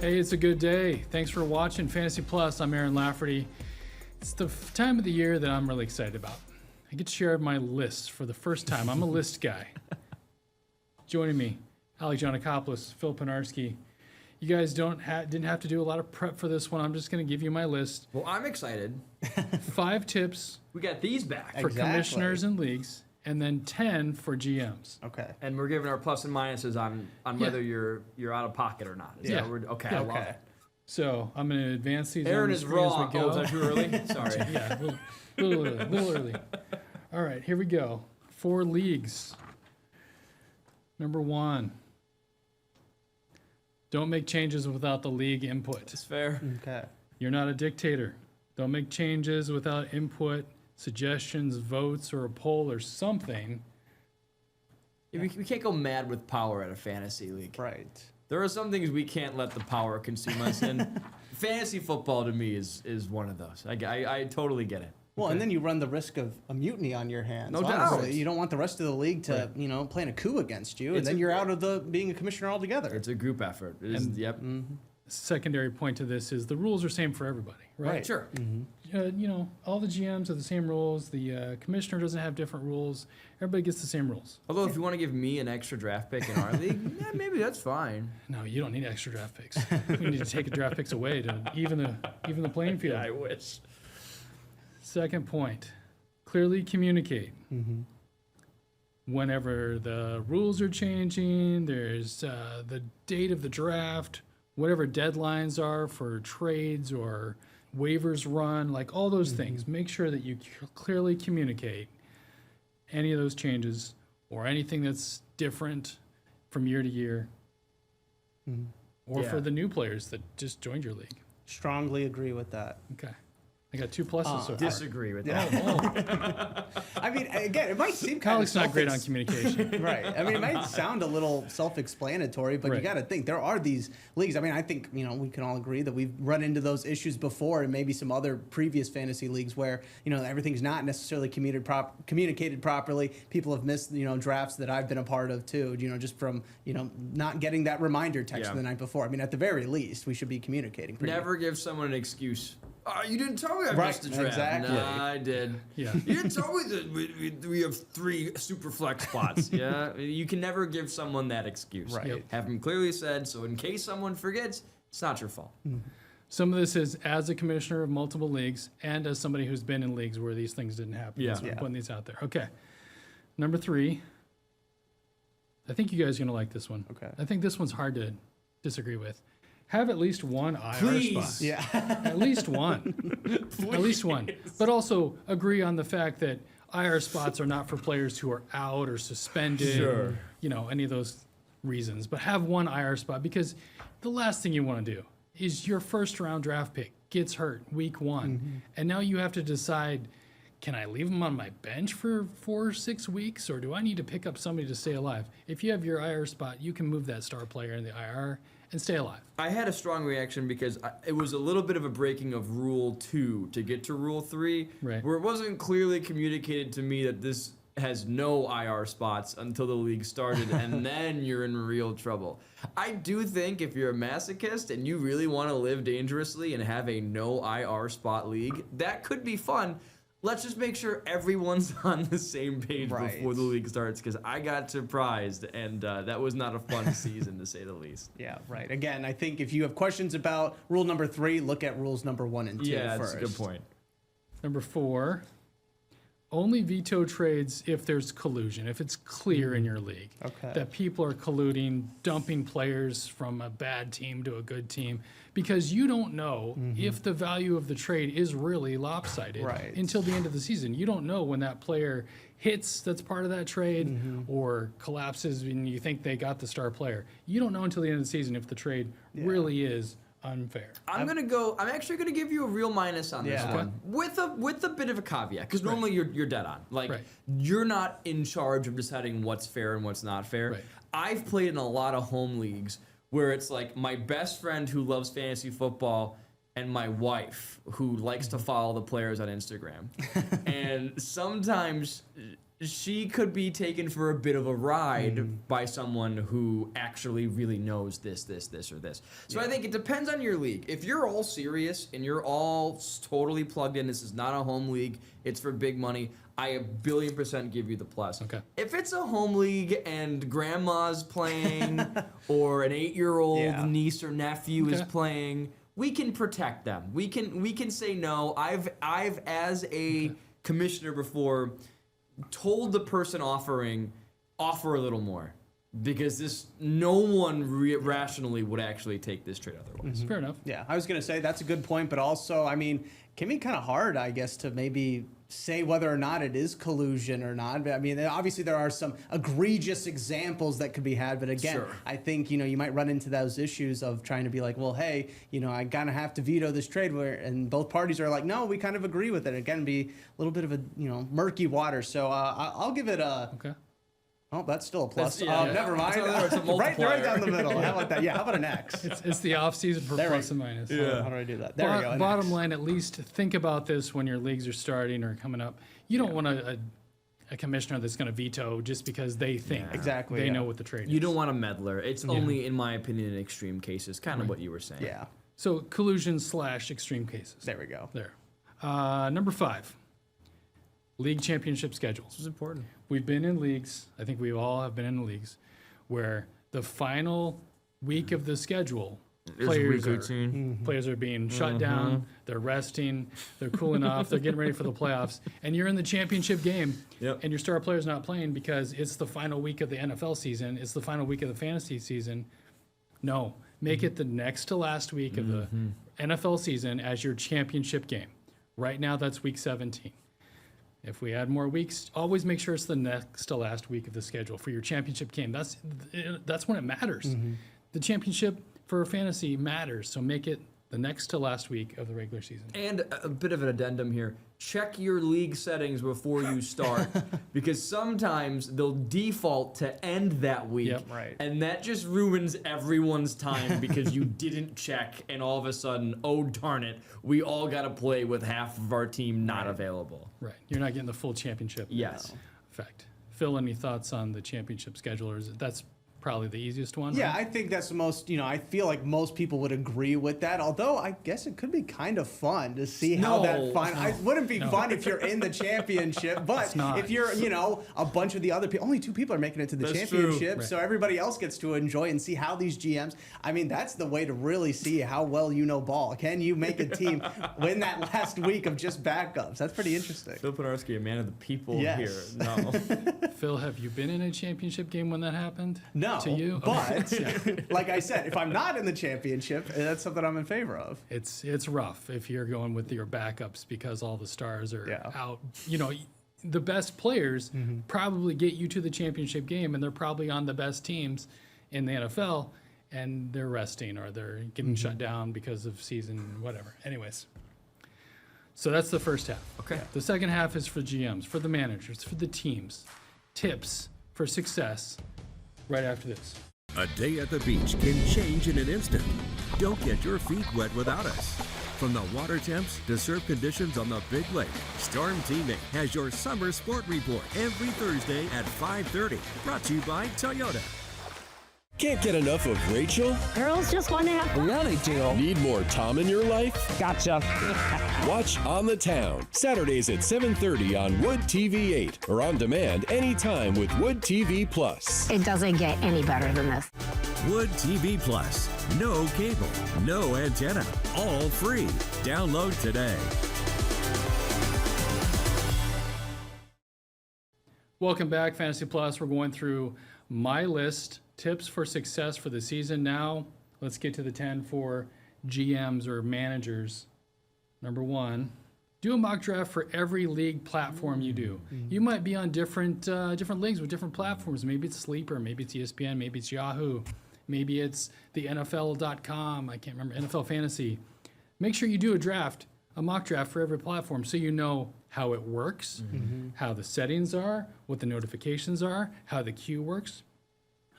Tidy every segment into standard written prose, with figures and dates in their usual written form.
Hey, it's a good day. Thanks for watching Fantasy Plus. I'm Aaron Lafferty. It's the time of the year that I'm really excited about. I get to share my list for the first time. I'm a list guy. Joining me, Alec Giannakopoulos, Phil Pinarski. You guys didn't have to do a lot of prep for this one. I'm just going to give you my list. Well, I'm excited. 5 tips We got these back. for commissioners and leagues, and then 10 for GMs. Okay. And we're giving our plus and minuses on whether you're out of pocket or not. Is that what okay, I love it. So I'm going to advance these Aaron on the is screen raw. as we Oh, go. is that too early? Sorry. Yeah, a little early. All right, here we go. 4 leagues. Number 1. Don't make changes without the league input. It's fair. Okay. You're not a dictator. Don't make changes without input, suggestions, votes, or a poll or something. We can't go mad with power at a fantasy league. Right. There are some things we can't let the power consume us, and fantasy football to me is one of those. I totally get it. Well, and then you run the risk of a mutiny on your hands. No doubt. Honestly. You don't want the rest of the league to, plan a coup against you, and then you're out of being a commissioner altogether. It's a group effort. It is, yep. Secondary point to this is the rules are same for everybody, right? Sure. All the GMs have the same rules. The commissioner doesn't have different rules. Everybody gets the same rules. Although if you want to give me an extra draft pick in our league, maybe that's fine. No, you don't need extra draft picks. We need to take draft picks away to even the playing field. I wish. Second point, clearly communicate. Whenever the rules are changing, there's the date of the draft, whatever deadlines are for trades or waivers run, like all those things. Make sure that you clearly communicate any of those changes or anything that's different from year to year. Or for the new players that just joined your league. Strongly agree with that. Okay. I got 2 pluses so far. Disagree with that. I mean, again, it might seem kind Alec's of not great on communication. Right. I mean, it might sound a little self-explanatory, but you Right. got to think there are these leagues. I mean, I think, we can all agree that we've run into those issues before, and maybe some other previous fantasy leagues where, everything's not necessarily communicated properly. People have missed, drafts that I've been a part of too, just from, not getting that reminder text the night before. I mean, at the very least, we should be communicating. Never give someone an excuse. Oh, you didn't tell me I missed the draft. Exactly. Nah, I did. Yeah. You didn't tell me that we have 3 super flex spots. Yeah. You can never give someone that excuse. Right. Yep. Have them clearly said, so in case someone forgets, it's not your fault. Some of this is as a commissioner of multiple leagues and as somebody who's been in leagues where these things didn't happen. Yeah. So I'm putting these out there. Okay. Number 3. I think you guys are going to like this one. Okay. I think this one's hard to disagree with. Have at least one IR spot. Yeah. At least one. At least one. But also agree on the fact that IR spots are not for players who are out or suspended. Sure. Any of those reasons. But have one IR spot because the last thing you want to do is your first round draft pick gets hurt week 1. And now you have to decide, can I leave him on my bench for 4 or 6 weeks, or do I need to pick up somebody to stay alive? If you have your IR spot, you can move that star player in the IR and stay alive. I had a strong reaction because it was a little bit of a breaking of Rule 2 to get to Rule 3, Right. where it wasn't clearly communicated to me that this has no IR spots until the league started, and then you're in real trouble. I do think if you're a masochist and you really want to live dangerously and have a no IR spot league, that could be fun. Let's just make sure everyone's on the same page before the league starts, because I got surprised, and that was not a fun season, to say the least. Yeah, right. Again, I think if you have questions about rule number 3, look at rules number 1 and 2 Yeah, first. that's a good point. Number 4, only veto trades if there's collusion, if it's clear in your league that people are colluding, dumping players from a bad team to a good team, because you don't know if the value of the trade is really lopsided until the end of the season. You don't know when that player hits that's part of that trade or collapses and you think they got the star player. You don't know until the end of the season if the trade really is unfair. I'm actually gonna give you a real minus on this one with a bit of a caveat, because normally you're dead on. Like you're not in charge of deciding what's fair and what's not fair. Right. I've played in a lot of home leagues where it's like my best friend who loves fantasy football and my wife who likes to follow the players on Instagram. And sometimes she could be taken for a bit of a ride by someone who actually really knows this, or this. So I think it depends on your league. If you're all serious and you're all totally plugged in, this is not a home league, it's for big money, I 1,000,000,000% give you the plus. Okay. If it's a home league and grandma's playing or an 8-year-old niece or nephew is playing, we can protect them. We can say no. I've as a commissioner before told the person offering, offer a little more, because no one rationally would actually take this trade otherwise. Fair enough. Yeah, I was going to say that's a good point, but also, I mean, can be kind of hard, I guess, to maybe say whether or not it is collusion or not. I mean, obviously there are some egregious examples that could be had, but again, I think, you might run into those issues of trying to be like, well, hey, I kind of have to veto this trade, and both parties are like, no, we kind of agree with it. Again, be a little bit of a, murky water. So I'll give it a... Okay. Oh, that's still a plus. Never mind. Right down the middle. How about that? Yeah, how about an X? It's the off season for plus and minus. Yeah. How do I do that? There we go. Bottom line, at least think about this when your leagues are starting or coming up. You don't want a commissioner that's going to veto just because they think they know what the trade is. You don't want a meddler. It's only, in my opinion, in extreme cases, kind of what you were saying. Yeah. So collusion / extreme cases. There we go. There. Number 5. League championship schedules. This is important. We've been in leagues, I think we all have been in leagues, where the final week of the schedule, players are being shut down, they're resting, they're cooling off, they're getting ready for the playoffs, and you're in the championship game, and your star player's not playing because it's the final week of the NFL season, it's the final week of the fantasy season. No, make it the next to last week of the NFL season as your championship game. Right now, that's week 17. If we add more weeks, always make sure it's the next to last week of the schedule for your championship game. That's when it matters. The championship for fantasy matters, so make it the next to last week of the regular season. And a bit of an addendum here. Check your league settings before you start, because sometimes they'll default to end that week, and that just ruins everyone's time because you didn't check, and all of a sudden, oh darn it, we all got to play with half of our team not available. Right, you're not getting the full championship effect. Phil, any thoughts on the championship schedule, or that's probably the easiest one? Yeah, I think that's the most, I feel like most people would agree with that, although I guess it could be kind of fun to see how that final... It wouldn't be fun if you're in the championship, but if you're, a bunch of the other people, only 2 people are making it to the championship, so everybody else gets to enjoy and see how these GMs... I mean, that's the way to really see how well you know ball. Can you make a team win that last week of just backups? That's pretty interesting. Phil Pinarski, a man of the people here. No. Phil, have you been in a championship game when that happened? No. To you? But like I said, if I'm not in the championship, that's something I'm in favor of. It's rough if you're going with your backups because all the stars are out. The best players probably get you to the championship game, and they're probably on the best teams in the NFL, and they're resting or they're getting shut down because of season whatever. Anyways, so that's the first half. Okay. The second half is for GMs, for the managers, for the teams. Tips for success right after this. A day at the beach can change in an instant. Don't get your feet wet without us. From the water temps to surf conditions on the Big Lake, Storm Teammate has your summer sport report every Thursday at 5:30. Brought to you by Toyota. Can't get enough of Rachel? Girls just want to have fun. Yeah, they do. Need more Tom in your life? Gotcha. Watch On the Town, Saturdays at 7:30 on Wood TV 8 or on demand anytime with Wood TV Plus. It doesn't get any better than this. Wood TV Plus. No cable, no antenna, all free. Download today. Welcome back, Fantasy Plus. We're going through my list. Tips for success for the season. Now, let's get to the 10 for GMs or managers. Number 1, do a mock draft for every league platform you do. You might be on different leagues with different platforms. Maybe it's Sleeper, maybe it's ESPN, maybe it's Yahoo, maybe it's the NFL.com. I can't remember, NFL Fantasy. Make sure you do a mock draft for every platform so you know how it works, how the settings are, what the notifications are, how the queue works.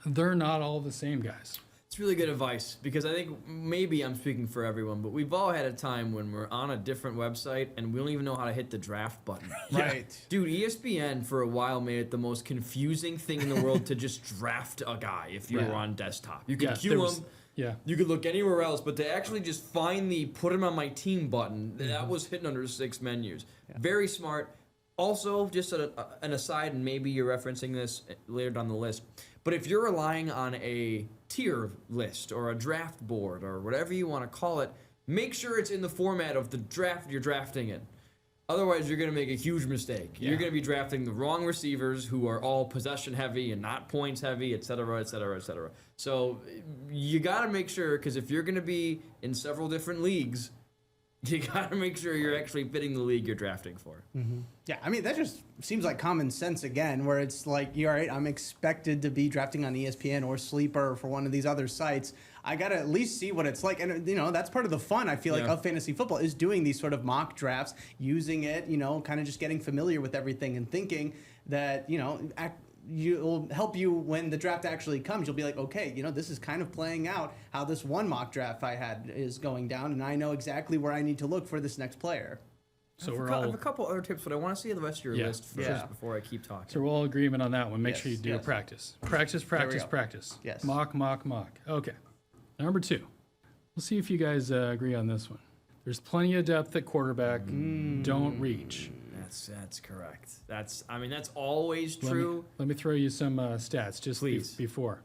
They're not all the same, guys. It's really good advice because I think maybe I'm speaking for everyone, but we've all had a time when we're on a different website and we don't even know how to hit the draft button. Right. Dude, ESPN for a while made it the most confusing thing in the world to just draft a guy if you were on desktop. You could queue him. Yeah. You could look anywhere else, but to actually just find the put him on my team button, that was hidden under 6 menus. Yeah. Very smart. Also, just an aside, and maybe you're referencing this later down the list, but if you're relying on a tier list or a draft board or whatever you want to call it, make sure it's in the format of the draft you're drafting in. Otherwise, you're going to make a huge mistake. Yeah. You're going to be drafting the wrong receivers who are all possession heavy and not points heavy, et cetera, et cetera, et cetera. So you got to make sure, because if you're going to be in several different leagues, you got to make sure you're actually fitting the league you're drafting for. Mm-hmm. Yeah, I mean, that just seems like common sense again, where it's like, you're all right, I'm expected to be drafting on ESPN or Sleeper or for one of these other sites. I got to at least see what it's like. And, that's part of the fun, I feel like, of fantasy football is doing these sort of mock drafts, using it, kind of just getting familiar with everything and thinking that, it'll help you when the draft actually comes. You'll be like, okay, this is kind of playing out how this one mock draft I had is going down, and I know exactly where I need to look for this next player. So I have a couple other tips, but I want to see the rest of your list first before I keep talking. So we're all agreement on that one. Make sure you do practice. Practice. Yes. Mock. Okay. Number 2. We'll see if you guys agree on this one. There's plenty of depth at quarterback. Don't reach. That's correct. That's always true. Let me throw you some stats just before.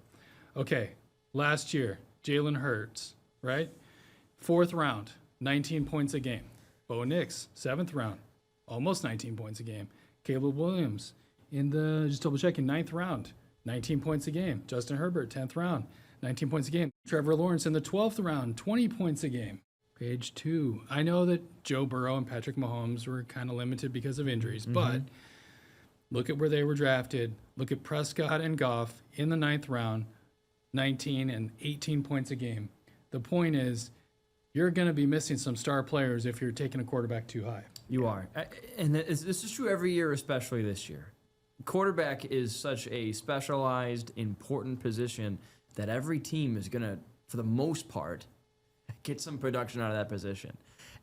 Okay, last year, Jalen Hurts, right? 4th round, 19 points a game. Bo Nix, 7th round, almost 19 points a game. Caleb Williams just double checking, 9th round, 19 points a game. Justin Herbert, 10th round, 19 points a game. Trevor Lawrence in the 12th round, 20 points a game. Page 2. I know that Joe Burrow and Patrick Mahomes were kind of limited because of injuries, but look at where they were drafted. Look at Prescott and Goff in the 9th round, 19 and 18 points a game. The point is, you're going to be missing some star players if you're taking a quarterback too high. You are. And this is true every year, especially this year. Quarterback is such a specialized, important position that every team is going to, for the most part, get some production out of that position.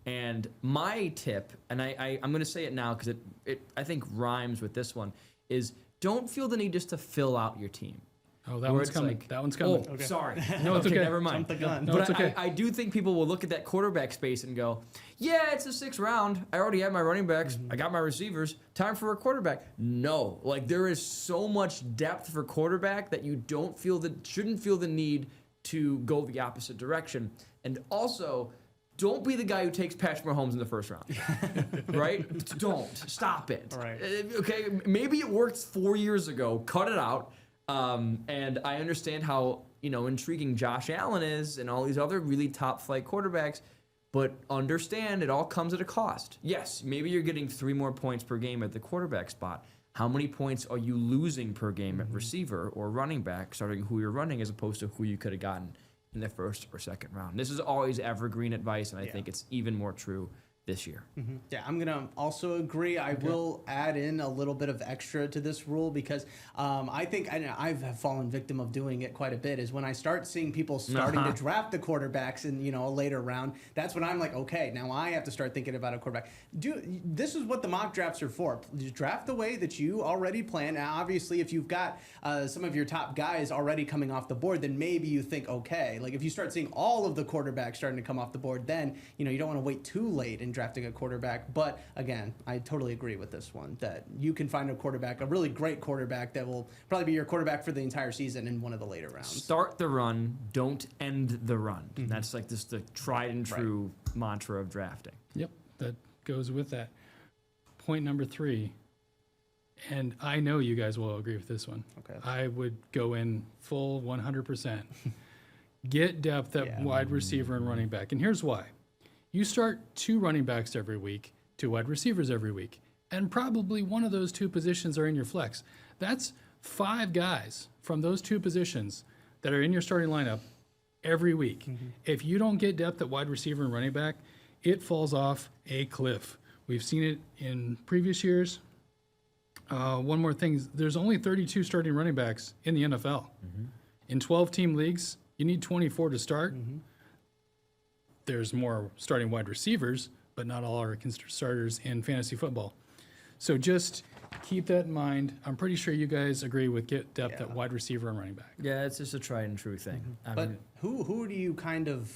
And my tip, and I'm going to say it now because it I think rhymes with this one, is don't feel the need just to fill out your team. Oh, that one's coming. That one's coming. Oh, okay. Sorry. No, it's okay. Never mind. No, it's okay. I do think people will look at that quarterback space and go, yeah, it's the 6th round. I already have my running backs. I got my receivers. Time for a quarterback. No. There is so much depth for quarterback that you shouldn't feel the need to go the opposite direction. And also, don't be the guy who takes Patrick Mahomes in the 1st round, right? Don't. Stop it. Right. Okay, maybe it worked 4 years ago. Cut it out. And I understand how, intriguing Josh Allen is and all these other really top flight quarterbacks, but understand it all comes at a cost. Yes, maybe you're getting 3 more points per game at the quarterback spot. How many points are you losing per game at receiver or running back, starting who you're running as opposed to who you could have gotten in the 1st or 2nd round? This is always evergreen advice, and I think it's even more true this year. Yeah, I'm going to also agree. I will add in a little bit of extra to this rule because I think I've fallen victim of doing it quite a bit is when I start seeing people starting to draft the quarterbacks in, a later round, that's when I'm like, okay, now I have to start thinking about a quarterback. This is what the mock drafts are for. You draft the way that you already plan. Now, obviously, if you've got some of your top guys already coming off the board, then maybe you think, okay, if you start seeing all of the quarterbacks starting to come off the board, then, you don't want to wait too late and drafting a quarterback. But again, I totally agree with this one that you can find a really great quarterback that will probably be your quarterback for the entire season in one of the later rounds. Start the run, don't end the run. That's just the tried and true mantra of drafting. Yep, that goes with that. Point number 3, and I know you guys will agree with this one. Okay. I would go in full 100%. Get depth at wide receiver and running back. And here's why. You start 2 running backs every week, 2 wide receivers every week, and probably one of those 2 positions are in your flex. That's 5 guys from those 2 positions that are in your starting lineup every week. If you don't get depth at wide receiver and running back, it falls off a cliff. We've seen it in previous years. One more thing, there's only 32 starting running backs in the NFL. In 12-team leagues, You need 24 to start. There's more starting wide receivers, but not all are considered starters in fantasy football. So just keep that in mind. I'm pretty sure you guys agree with get depth at wide receiver and running back. Yeah, it's just a tried and true thing. But who do you kind of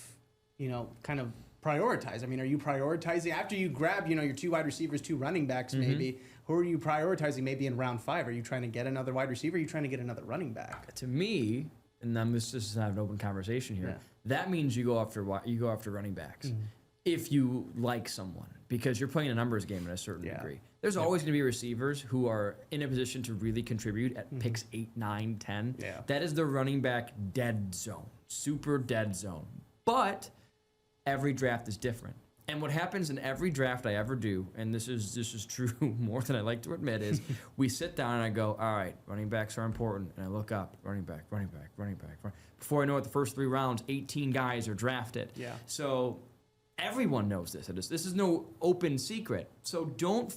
prioritize? I mean, are you prioritizing after you grab, your 2 wide receivers, 2 running backs, maybe? Who are you prioritizing maybe in round 5? Are you trying to get another wide receiver? Are you trying to get another running back? To me, and I'm just have an open conversation here. Yeah. That means you go after running backs if you like someone, because you're playing a numbers game in a certain degree. There's always going to be receivers who are in a position to really contribute at picks 8, 9, 10. Yeah. That is the running back dead zone, super dead zone. But every draft is different. And what happens in every draft I ever do, and this is true more than I like to admit, is we sit down and I go, all right, running backs are important. And I look up, running back. Before I know it, the first 3 rounds, 18 guys are drafted. Yeah. So everyone knows this. This is no open secret. So don't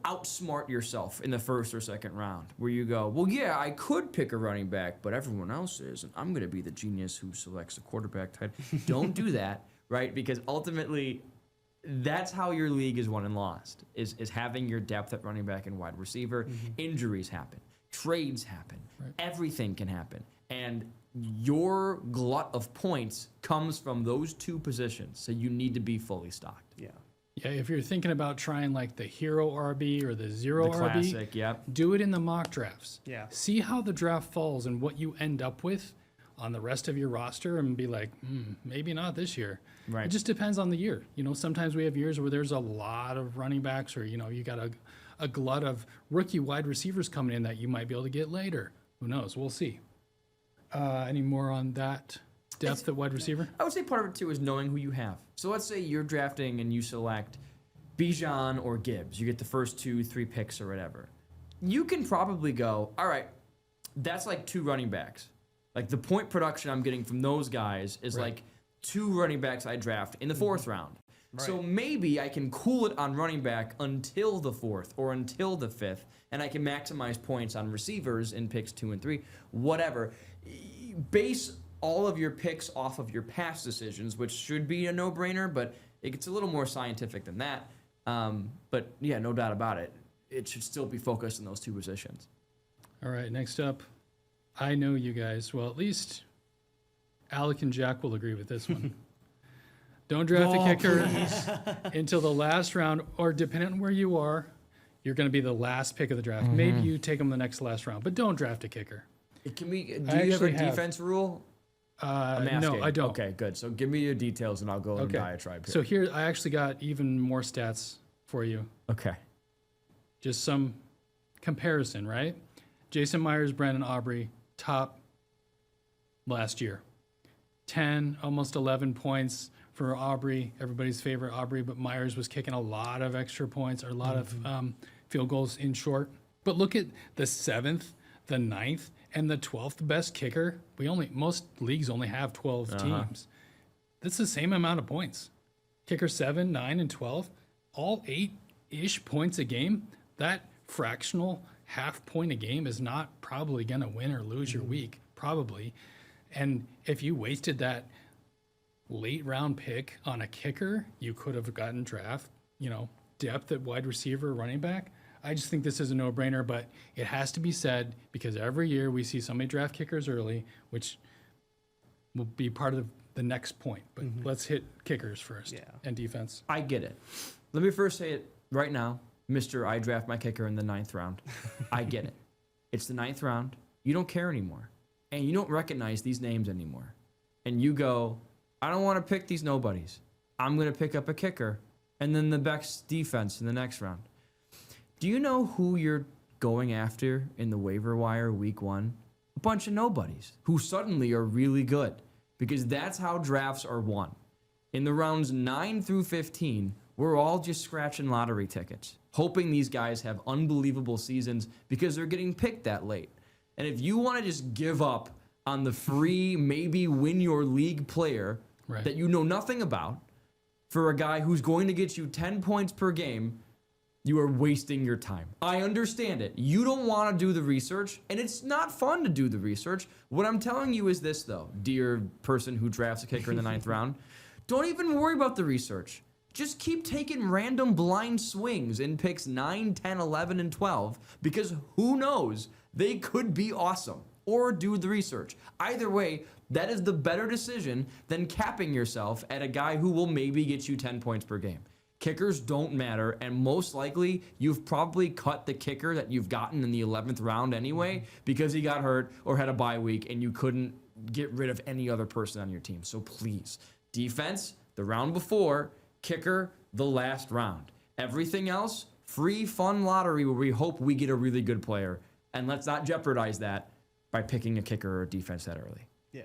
outsmart yourself in the first or second round where you go, well, yeah, I could pick a running back, but everyone else is, and I'm going to be the genius who selects a quarterback type. Don't do that, right? Because ultimately, that's how your league is won and lost, is having your depth at running back and wide receiver. Injuries happen. Trades happen. Right. Everything can happen. And your glut of points comes from those 2 positions, so you need to be fully stocked. Yeah. Yeah, if you're thinking about trying like the hero RB or the zero The RB, classic, yep. do it in the mock drafts. Yeah. See how the draft falls and what you end up with on the rest of your roster and be like, maybe not this year. Right. It just depends on the year. Sometimes we have years where there's a lot of running backs or, you got a glut of rookie wide receivers coming in that you might be able to get later. Who knows? We'll see. Any more on that depth at wide receiver? I would say part of it, too, is knowing who you have. So let's say you're drafting and you select Bijan or Gibbs. You get the first 2, 3 picks or whatever. You can probably go, all right, that's like 2 running backs. Like the point production I'm getting from those guys is like 2 running backs I draft in the 4th round. Right. So maybe I can cool it on running back until the 4th or until the 5th, and I can maximize points on receivers in picks 2 and 3, whatever. Base all of your picks off of your past decisions, which should be a no-brainer, but it gets a little more scientific than that. But yeah, no doubt about it. It should still be focused in those 2 positions. All right, next up, I know you guys, well, at least Alec and Jack will agree with this one. Don't draft a kicker until the last round, or depending on where you are, you're going to be the last pick of the draft. Maybe you take them the next last round, but don't draft a kicker. Do you have a defense rule? No, I don't. Okay, good. So give me your details and I'll go and diatribe here. So here, I actually got even more stats for you. Okay. Just some comparison, right? Jason Myers, Brandon Aubrey, top last year. 10, almost 11 points for Aubrey, everybody's favorite Aubrey, but Myers was kicking a lot of extra points or a lot of field goals in short. But look at the 7th, the 9th, and the 12th best kicker. Most leagues only have 12 teams. That's the same amount of points. Kicker 7, 9, and 12, all 8-ish points a game. That fractional half point a game is not probably going to win or lose your week, probably. And if you wasted that late round pick on a kicker, you could have gotten draft, depth at wide receiver, running back. I just think this is a no-brainer, but it has to be said because every year we see somebody draft kickers early, which will be part of the next point. But let's hit kickers first and defense. I get it. Let me first say it right now, Mr. I draft my kicker in the 9th round. I get it. It's the 9th round. You don't care anymore. And you don't recognize these names anymore. And you go, I don't want to pick these nobodies. I'm going to pick up a kicker and then the best defense in the next round. Do you know who you're going after in the waiver wire week 1? A bunch of nobodies who suddenly are really good because that's how drafts are won. In the rounds 9 through 15, we're all just scratching lottery tickets, hoping these guys have unbelievable seasons because they're getting picked that late. And if you want to just give up on the free, maybe win your league player that you know nothing about for a guy who's going to get you 10 points per game, you are wasting your time. I understand it. You don't want to do the research, and it's not fun to do the research. What I'm telling you is this, though, dear person who drafts a kicker in the 9th round. Don't even worry about the research. Just keep taking random blind swings in picks 9, 10, 11, and 12, because who knows? They could be awesome. Or do the research. Either way, that is the better decision than capping yourself at a guy who will maybe get you 10 points per game. Kickers don't matter, and most likely you've probably cut the kicker that you've gotten in the 11th round anyway because he got hurt or had a bye week and you couldn't get rid of any other person on your team. So please, defense, the round before, kicker, the last round. Everything else, free, fun lottery where we hope we get a really good player. And let's not jeopardize that by picking a kicker or a defense that early. Yeah.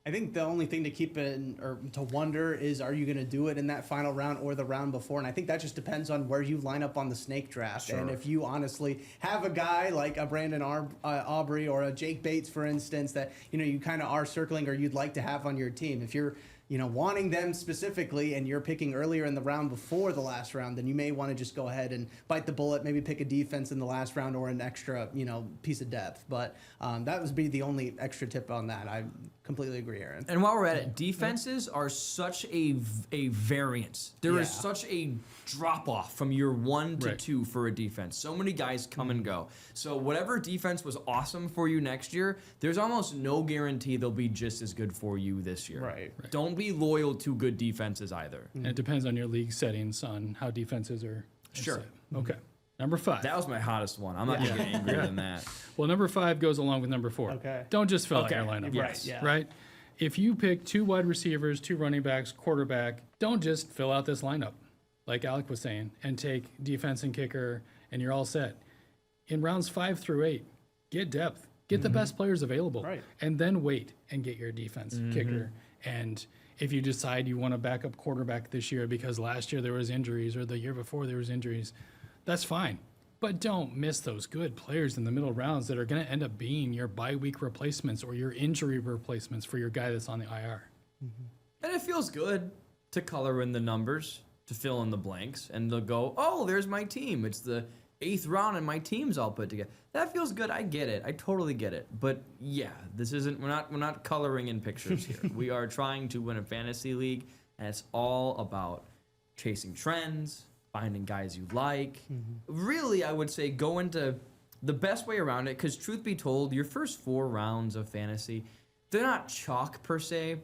I think the only thing to keep in or to wonder is, are you going to do it in that final round or the round before? And I think that just depends on where you line up on the snake draft. Sure. And if you honestly have a guy like a Brandon Aubrey or a Jake Bates, for instance, that you kind of are circling or you'd like to have on your team, if you're wanting them specifically and you're picking earlier in the round before the last round, then you may want to just go ahead and bite the bullet, maybe pick a defense in the last round or an extra, piece of depth. But that would be the only extra tip on that. I completely agree, Aaron. And while we're at it, defenses are such a variance. There is such a drop-off from year 1 to 2 for a defense. So many guys come and go. So whatever defense was awesome for you next year, there's almost no guarantee they'll be just as good for you this year. Right. Don't be loyal to good defenses either. And it depends on your league settings on how defenses are Sure. set. Okay. Number 5. That was my hottest one. I'm not going to get angrier than that. Well, number 5 goes along with number 4. Okay. Don't just fill out your lineup. Yes. Yeah. Right? If you pick 2 wide receivers, 2 running backs, quarterback, don't just fill out this lineup, like Alec was saying, and take defense and kicker, and you're all set. In rounds 5 through 8, get depth. Get the best players available. Right. And then wait and get your defense, kicker. And if you decide you want a backup quarterback this year because last year there was injuries or the year before there was injuries, that's fine. But don't miss those good players in the middle rounds that are going to end up being your bye week replacements or your injury replacements for your guy that's on the IR. And it feels good to color in the numbers, to fill in the blanks, and to go, oh, there's my team. It's the 8th round and my team's all put together. That feels good. I get it. I totally get it. But yeah, this isn't. We're not coloring in pictures here. We are trying to win a fantasy league, and it's all about chasing trends, finding guys you like. Really, I would say go into the best way around it, because truth be told, your first 4 rounds of fantasy, they're not chalk per se,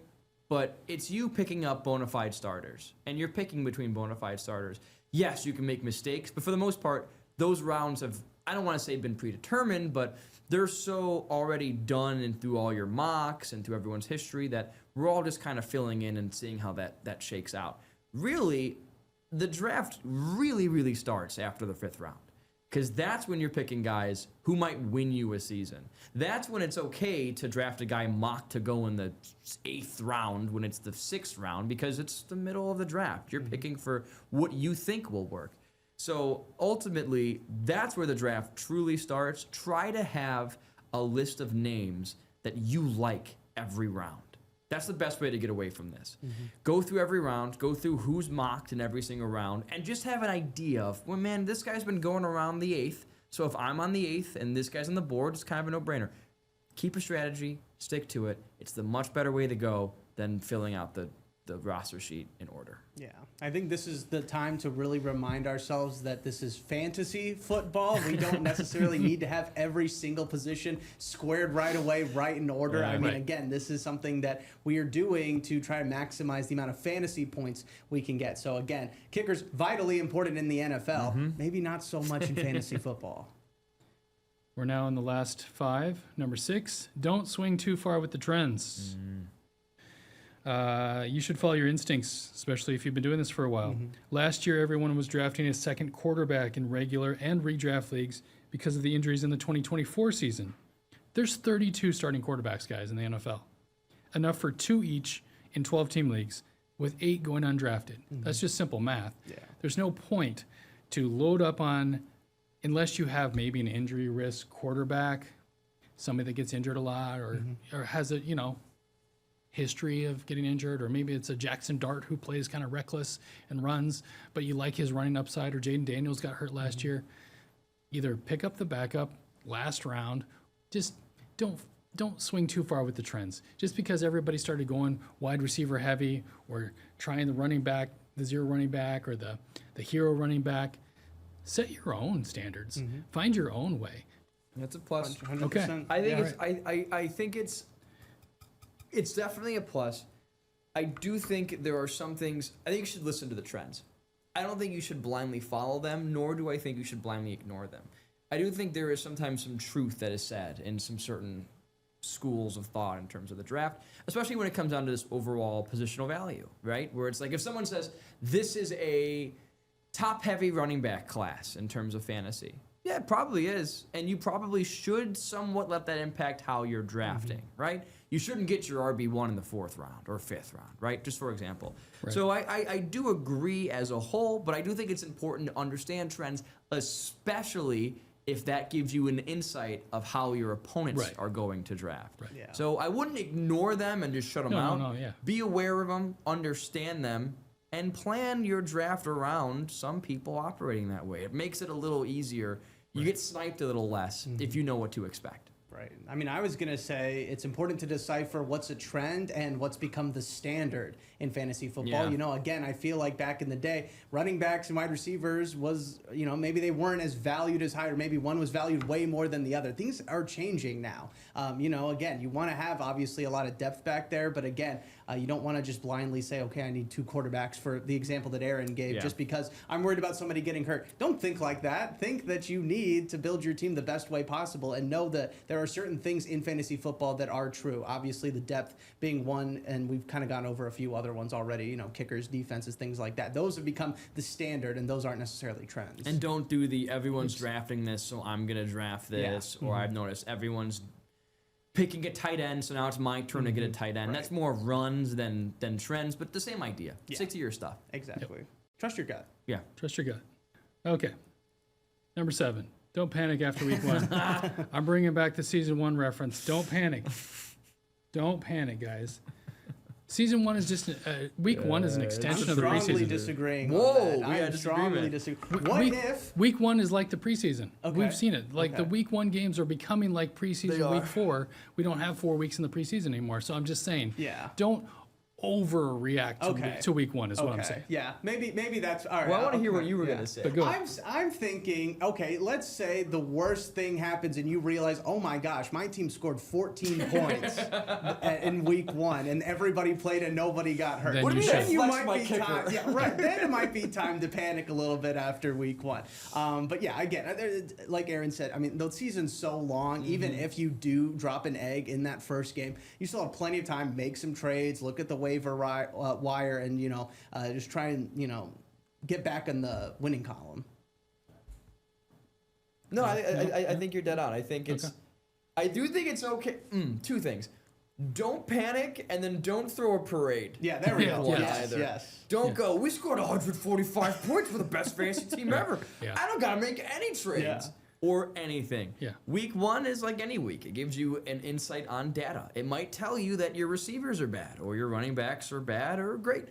but it's you picking up bona fide starters, and you're picking between bona fide starters. Yes, you can make mistakes, but for the most part, those rounds have, I don't want to say been predetermined, but they're so already done and through all your mocks and through everyone's history that we're all just kind of filling in and seeing how that shakes out. Really, the draft really starts after the 5th round, because that's when you're picking guys who might win you a season. That's when it's okay to draft a guy mocked to go in the 8th round when it's the 6th round, because it's the middle of the draft. You're picking for what you think will work. So ultimately, that's where the draft truly starts. Try to have a list of names that you like every round. That's the best way to get away from this. Go through every round, go through who's mocked in every single round, and just have an idea of, well, man, this guy's been going around the 8th, so if I'm on the 8th and this guy's on the board, it's kind of a no-brainer. Keep a strategy, stick to it. It's the much better way to go than filling out the roster sheet in order. Yeah, I think this is the time to really remind ourselves that this is fantasy football. We don't necessarily need to have every single position squared right away, right in order. Yeah, I mean, right. again, this is something that we are doing to try to maximize the amount of fantasy points we can get. So again, kickers vitally important in the NFL, maybe not so much in fantasy football. We're now in the last 5. Number 6, don't swing too far with the trends. You should follow your instincts, especially if you've been doing this for a while. Last year, everyone was drafting a second quarterback in regular and redraft leagues because of the injuries in the 2024 season. There's 32 starting quarterbacks, guys, in the NFL. Enough for 2 each in 12-team leagues, with 8 going undrafted. That's just simple math. Yeah. There's no point to load up on, unless you have maybe an injury risk quarterback, somebody that gets injured a lot or has a, history of getting injured, or maybe it's a Jackson Dart who plays kind of reckless and runs, but you like his running upside, or Jaden Daniels got hurt last year. Either pick up the backup last round, just don't swing too far with the trends. Just because everybody started going wide receiver heavy or trying the running back, the zero running back, or the hero running back, set your own standards. Find your own way. That's a plus. 100%. Okay. I think it's definitely a plus. I do think there are some things. I think you should listen to the trends. I don't think you should blindly follow them, nor do I think you should blindly ignore them. I do think there is sometimes some truth that is said in some certain schools of thought in terms of the draft, especially when it comes down to this overall positional value, right? Where it's like if someone says this is a top-heavy running back class in terms of fantasy, yeah, it probably is, and you probably should somewhat let that impact how you're drafting, right? You shouldn't get your RB1 in the 4th round or 5th round, right? Just for example. Right. So I do agree as a whole, but I do think it's important to understand trends, especially if that gives you an insight of how your opponents are going to draft. Right. Yeah. So I wouldn't ignore them and just shut them out. No, yeah. Be aware of them, understand them, and plan your draft around some people operating that way. It makes it a little easier. You get sniped a little less if you know what to expect. Right. I mean, I was going to say it's important to decipher what's a trend and what's become the standard in fantasy football. Yeah. You know, again, I feel like back in the day, running backs and wide receivers was, you know, maybe they weren't as valued as high, or maybe one was valued way more than the other. Things are changing now. You know, again, you want to have obviously a lot of depth back there, but again, you don't want to just blindly say, okay, I need 2 quarterbacks for the example that Aaron gave just because I'm worried about somebody getting hurt. Don't think like that. Think that you need to build your team the best way possible, and know that there are certain things in fantasy football that are true. Obviously, the depth being one, and we've kind of gone over a few other ones already, you know, kickers, defenses, things like that. Those have become the standard, and those aren't necessarily trends. And don't do the everyone's drafting this, so I'm going to draft this, or I've noticed everyone's picking a tight end, so now it's my turn to get a tight end. Right. That's more runs than trends, but the same idea. Stick to your stuff. Exactly. Trust your gut. Yeah. Trust your gut. Okay. Number 7. Don't panic after week 1. I'm bringing back the season 1 reference. Don't panic. Don't panic, guys. Season 1 is just week 1 is an extension of the preseason. Strongly disagreeing. Whoa, on that. I am strongly disagreeing. What if week 1 is like the preseason? Okay. We've seen it. Like the week 1 games are becoming like preseason week 4. We don't have 4 weeks in the preseason anymore. So I'm just saying, don't overreact to week 1 is what I'm saying. Yeah, maybe that's all right. Well, I want to hear what you were going to say. But go. I'm thinking, okay, let's say the worst thing happens and you realize, oh my gosh, my team scored 14 points in week 1 and everybody played and nobody got hurt. Then What do you you should. mean? Flex Might my be kicker. time. Yeah, right. Then it might be time to panic a little bit after week 1. But yeah, again, like Aaron said, I mean, the season's so long. Even if you do drop an egg in that first game, you still have plenty of time. Make some trades. Look at the waiver wire, and just try and get back in the winning column. No, I think you're dead on. I think it's. I do think it's okay. 2 things. Don't panic, and then don't throw a parade. Yeah, there we go. Either. Yes. Don't go, we scored 145 points for the best fantasy team ever. Yeah. I don't got to make any trades or anything. Yeah. Week 1 is like any week. It gives you an insight on data. It might tell you that your receivers are bad or your running backs are bad or great.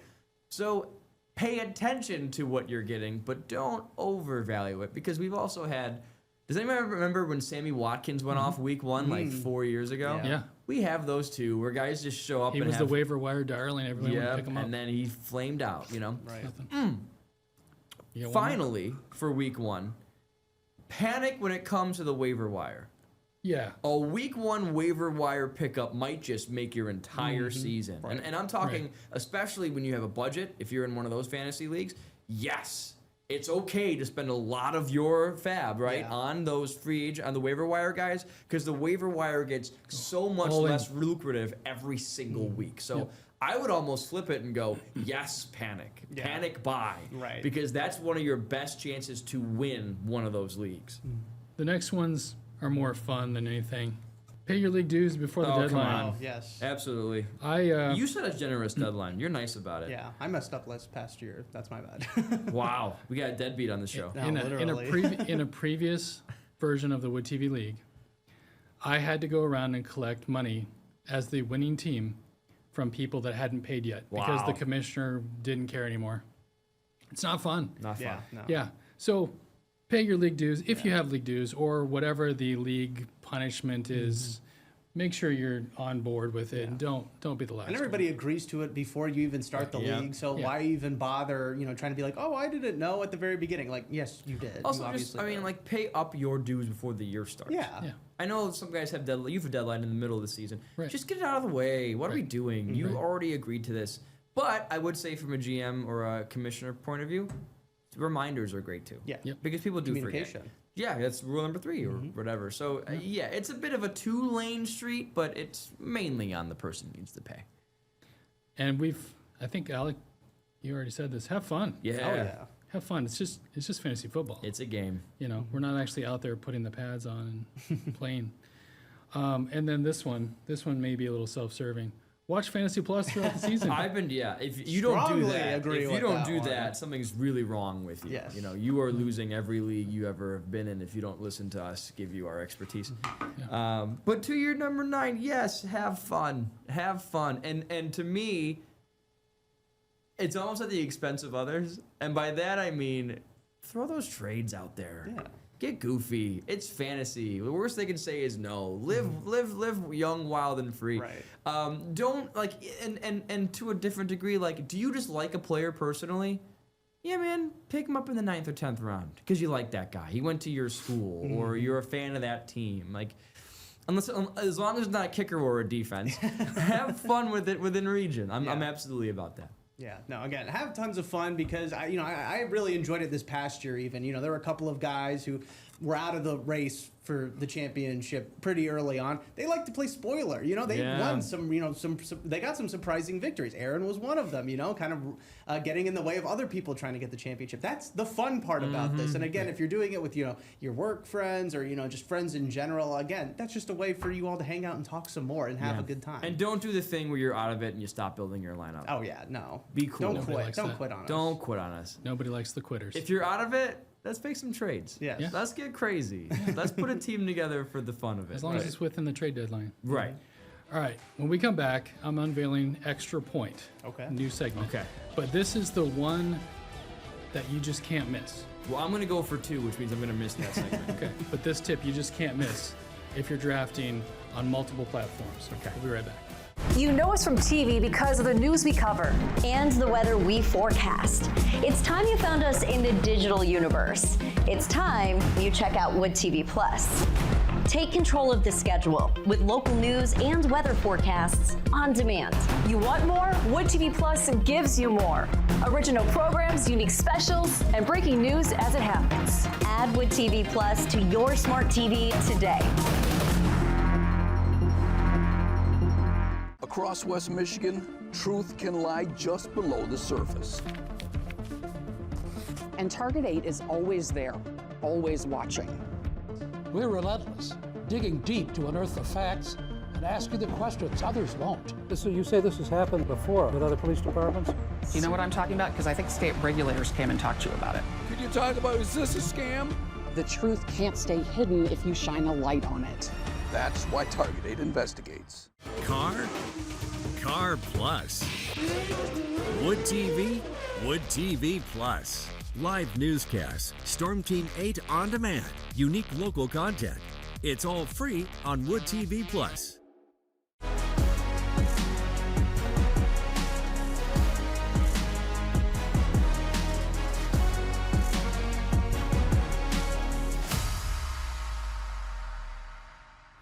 So pay attention to what you're getting, but don't overvalue it, because we've also had. Does anyone remember when Sammy Watkins went off week 1 like 4 years ago? Yeah. We have those too, where guys just show up. He was the waiver wire darling. Everyone would pick him up. And then he flamed out. Right. Finally, for week 1, panic when it comes to the waiver wire. Yeah. A week 1 waiver wire pickup might just make your entire season. Right. And I'm talking, especially when you have a budget, if you're in one of those fantasy leagues, yes, it's okay to spend a lot of your fab, right, on those on the waiver wire guys, because the waiver wire gets so much less lucrative every single week. So I would almost flip it and go, yes, panic. Panic buy. Right. Because that's one of your best chances to win one of those leagues. The next ones are more fun than anything. Pay your league dues before the Come deadline. on. Oh, yes. Absolutely. You set a generous deadline. You're nice about it. Yeah, I messed up last past year. That's my bad. Wow. We got a deadbeat on the show. In a previous version of the Wood TV League, I had to go around and collect money as the winning team from people that hadn't paid yet because Wow. the commissioner didn't care anymore. It's not fun. Not fun. Yeah, no. Yeah. So pay your league dues if you have league dues or whatever the league punishment is. Make sure you're on board with it and don't be the last. And everybody agrees to it before you even start the Yeah. league. So Yeah. why even bother, trying to be like, oh, I didn't know at the very beginning. Like, yes, you did. Also, You just obviously did. like pay up your dues before the year starts. Yeah. Yeah. I know some guys have deadline. You have a deadline in the middle of the season. Right. Just get it out of the way. What are we Right. doing? You already agreed to this. But I would say from a GM or a commissioner point of view, reminders are great too. Yeah. Yep. Because people do forget. Communication. Yeah, that's rule number 3 or whatever. So yeah, it's a bit of a 2-lane street, but it's mainly on the person who needs to pay. And I think Alec, you already said this. Have fun. Yeah. Oh, yeah. Have fun. It's just fantasy football. It's a game. We're not actually out there putting the pads on and playing. And then this one may be a little self-serving. Watch Fantasy Plus throughout the season. If you don't do Strongly that, agree if you with don't that do one. that, something's really wrong with you. Yes. You are losing every league you ever have been in if you don't listen to us give you our expertise. But to your number 9, yes, have fun. Have fun. And to me, it's almost at the expense of others. And by that I mean throw those trades out there. Yeah. Get goofy. It's fantasy. The worst they can say is no. Live young, wild, and free. Right. Don't and to a different degree, do you just like a player personally? Yeah, man, pick him up in the 9th or 10th round because you like that guy. He went to your school or you're a fan of that team. As long as it's not a kicker or a defense, have fun with it within region. I'm absolutely about that. Yeah, no, again, have tons of fun because I really enjoyed it this past year even. There were a couple of guys who were out of the race for the championship pretty early on. They like to play spoiler. They won some, they got some surprising victories. Aaron was one of them, kind of getting in the way of other people trying to get the championship. That's the fun part about this. And again, if you're doing it with, your work friends or, just friends in general, again, that's just a way for you all to hang out and talk some more and have a good time. And don't do the thing where you're out of it and you stop building your lineup. Oh, yeah, no. Be cool. Don't Nobody quit. likes Don't that. quit on us. Don't quit on us. Nobody likes the quitters. If you're out of it, let's make some trades. Yes. Yeah. Let's get crazy. Let's put a team together for the fun of it. As long as it's within the trade deadline. Right. All right. When we come back, I'm unveiling Extra Point. Okay. New segment. Okay. But this is the one that you just can't miss. Well, I'm going to go for 2, which means I'm going to miss that segment. Okay. But this tip you just can't miss if you're drafting on multiple platforms. Okay. We'll be right back. You know us from TV because of the news we cover and the weather we forecast. It's time you found us in the digital universe. It's time you check out Wood TV Plus. Take control of the schedule with local news and weather forecasts on demand. You want more? Wood TV Plus gives you more. Original programs, unique specials, and breaking news as it happens. Add Wood TV Plus to your smart TV today. Across West Michigan, truth can lie just below the surface. And Target 8 is always there, always watching. We're relentless, digging deep to unearth the facts and asking the questions others won't. You say this has happened before with other police departments? You know what I'm talking about? Because I think state regulators came and talked to you about it. Could you talk about, is this a scam? The truth can't stay hidden if you shine a light on it. That's why Target 8 investigates. Car Plus. Wood TV, Wood TV Plus. Live newscasts, Storm Team 8 on demand, unique local content. It's all free on Wood TV Plus.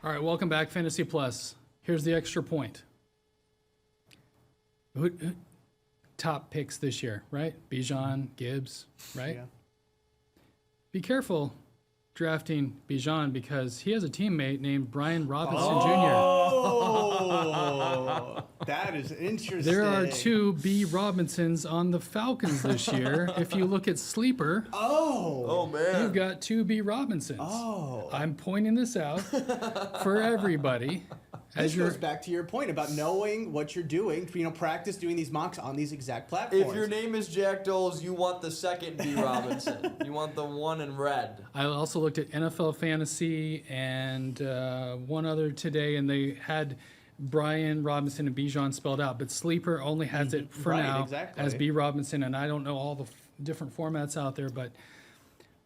All right, welcome back, Fantasy Plus. Here's the extra point. Who top picks this year, right? Bijan, Gibbs, right? Yeah. Be careful drafting Bijan because he has a teammate named Brian Robinson Jr. Oh, that is interesting. There are 2 B. Robinsons on the Falcons this year. If you look at Sleeper, Oh, man. you've got 2 B. Robinsons. Oh. I'm pointing this out for everybody. This goes back to your point about knowing what you're doing. Practice doing these mocks on these exact platforms. If your name is Jack Doles, you want the second B. Robinson. You want the one in red. I also looked at NFL Fantasy and one other today, and they had Brian Robinson and Bijan spelled out, but Sleeper only has it for now as B Robinson, and I don't know all the different formats out there, but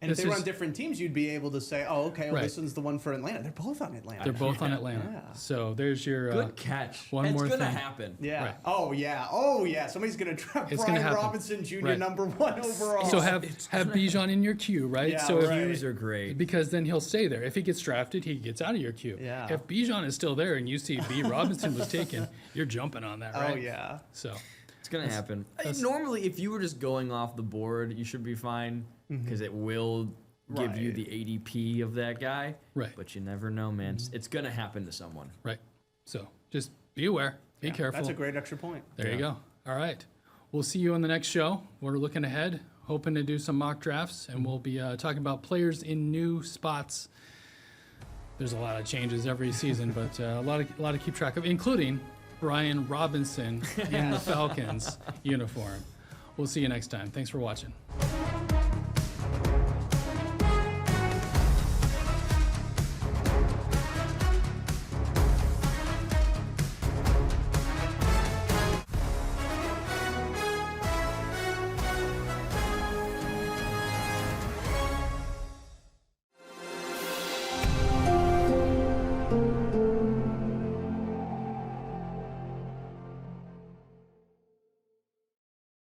and if they were on different teams, you'd be able to say, oh, okay, well, this one's the one for Atlanta. They're both on Atlanta. They're both on Atlanta. Yeah. So there's your good catch. One more thing. It's gonna happen. Yeah. Right. Oh yeah. Somebody's gonna draft Brian Robinson Jr. number 1 overall. So have Bijan in your queue, right? Yeah, so queues are great because then he'll stay there. If he gets drafted, he gets out of your queue. Yeah. If Bijan is still there and you see B Robinson was taken, you're jumping on that, right? Oh yeah. So it's gonna happen. Normally, if you were just going off the board, you should be fine because it will give you the ADP of that guy. Right. But you never know, man. It's going to happen to someone. Right. So just be aware. Be careful. That's a great extra point. There you go. All right. We'll see you on the next show. We're looking ahead, hoping to do some mock drafts, and we'll be talking about players in new spots. There's a lot of changes every season, but a lot to keep track of, including Brian Robinson in the Falcons uniform. We'll see you next time. Thanks for watching.